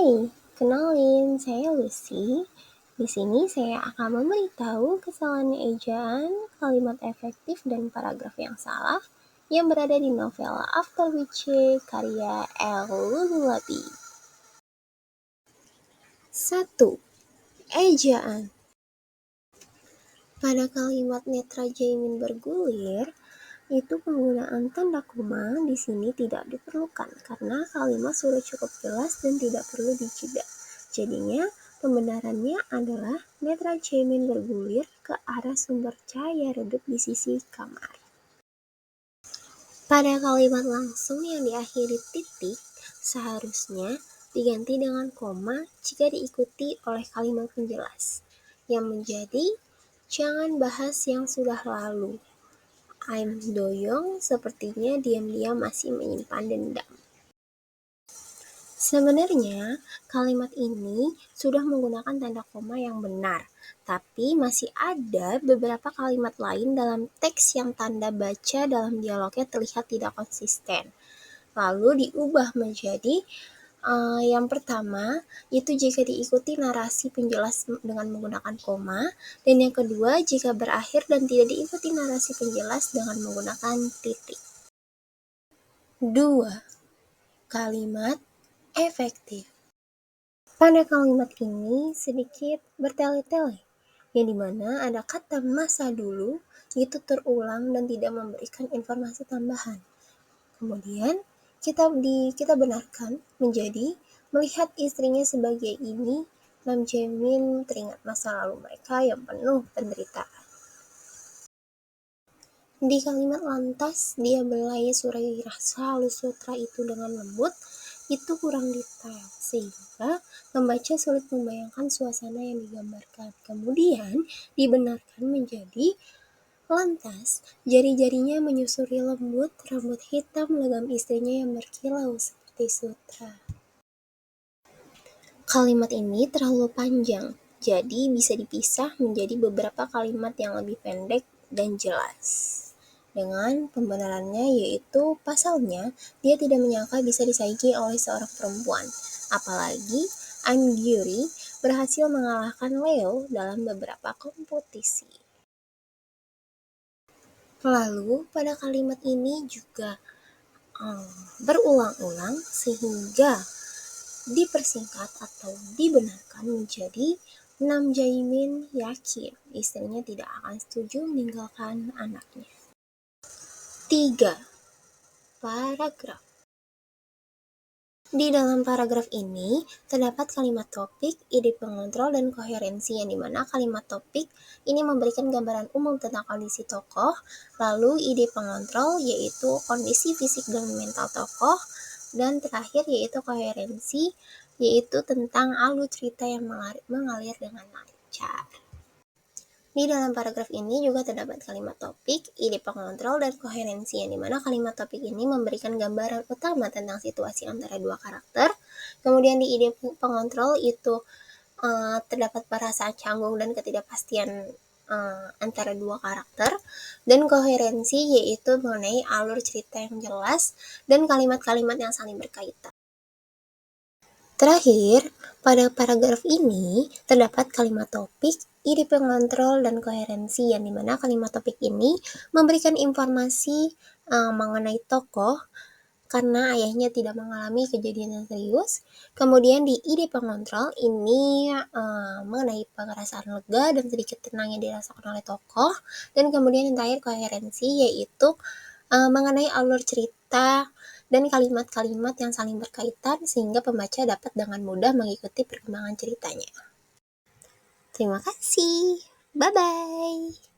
Hai, kenalin saya Lucy. Di sini saya akan memberitahu kesalahan ejaan, kalimat efektif, dan paragraf yang salah yang berada di novel After Witche karya El Lulabi. 1. Ejaan. Pada kalimat Netra Jaimin bergulir, itu penggunaan tanda koma di sini tidak diperlukan karena kalimat sudah cukup jelas dan tidak perlu dijeda. Jadinya, pembenarannya adalah Netra Jaimin bergulir ke arah sumber cahaya redup di sisi kamar. Pada kalimat langsung yang diakhiri titik, seharusnya diganti dengan koma jika diikuti oleh kalimat penjelas, yang menjadi jangan bahas yang sudah lalu. Im Doyoung sepertinya diam-diam masih menyimpan dendam. Sebenarnya, kalimat ini sudah menggunakan tanda koma yang benar, tapi masih ada beberapa kalimat lain dalam teks yang tanda baca dalam dialognya terlihat tidak konsisten. Lalu diubah menjadi yang pertama, itu jika diikuti narasi penjelas dengan menggunakan koma, dan yang kedua, jika berakhir dan tidak diikuti narasi penjelas dengan menggunakan titik. 2. Kalimat efektif. Pada kalimat ini sedikit bertele-tele, yang dimana ada kata masa dulu itu terulang dan tidak memberikan informasi tambahan. Kemudian kita benarkan menjadi melihat istrinya sebagai ini, Nam Jae-min teringat masa lalu mereka yang penuh penderitaan. Di kalimat lantas dia belai surai rasa halus sutra itu dengan lembut, itu kurang detail sehingga pembaca sulit membayangkan suasana yang digambarkan. Kemudian dibenarkan menjadi lantas jari-jarinya menyusuri lembut rambut hitam legam istrinya yang berkilau seperti sutra. Kalimat ini terlalu panjang, jadi bisa dipisah menjadi beberapa kalimat yang lebih pendek dan jelas. Dengan pembenarannya yaitu pasalnya dia tidak menyangka bisa disaingi oleh seorang perempuan. Apalagi Im Gyuri berhasil mengalahkan Leo dalam beberapa kompetisi. Lalu pada kalimat ini juga berulang-ulang sehingga dipersingkat atau dibenarkan menjadi Nam Jae-min yakin istrinya tidak akan setuju meninggalkan anaknya. 3. Paragraf. Di dalam paragraf ini terdapat kalimat topik, ide pengontrol, dan koherensi yang dimana kalimat topik ini memberikan gambaran umum tentang kondisi tokoh, lalu ide pengontrol yaitu kondisi fisik dan mental tokoh, dan terakhir yaitu koherensi yaitu tentang alur cerita yang mengalir dengan lancar. Di dalam paragraf ini juga terdapat kalimat topik, ide pengontrol, dan koherensi yang dimana kalimat topik ini memberikan gambaran utama tentang situasi antara dua karakter. Kemudian di ide pengontrol itu terdapat perasaan canggung dan ketidakpastian antara dua karakter, dan koherensi yaitu mengenai alur cerita yang jelas dan kalimat-kalimat yang saling berkaitan. Terakhir, pada paragraf ini terdapat kalimat topik, ide pengontrol, dan koherensi yang dimana kalimat topik ini memberikan informasi mengenai tokoh karena ayahnya tidak mengalami kejadian yang serius. Kemudian di ide pengontrol ini mengenai perasaan lega dan sedikit tenang yang dirasakan oleh tokoh. Dan kemudian yang terakhir koherensi yaitu mengenai alur cerita dan kalimat-kalimat yang saling berkaitan sehingga pembaca dapat dengan mudah mengikuti perkembangan ceritanya. Terima kasih. Bye-bye.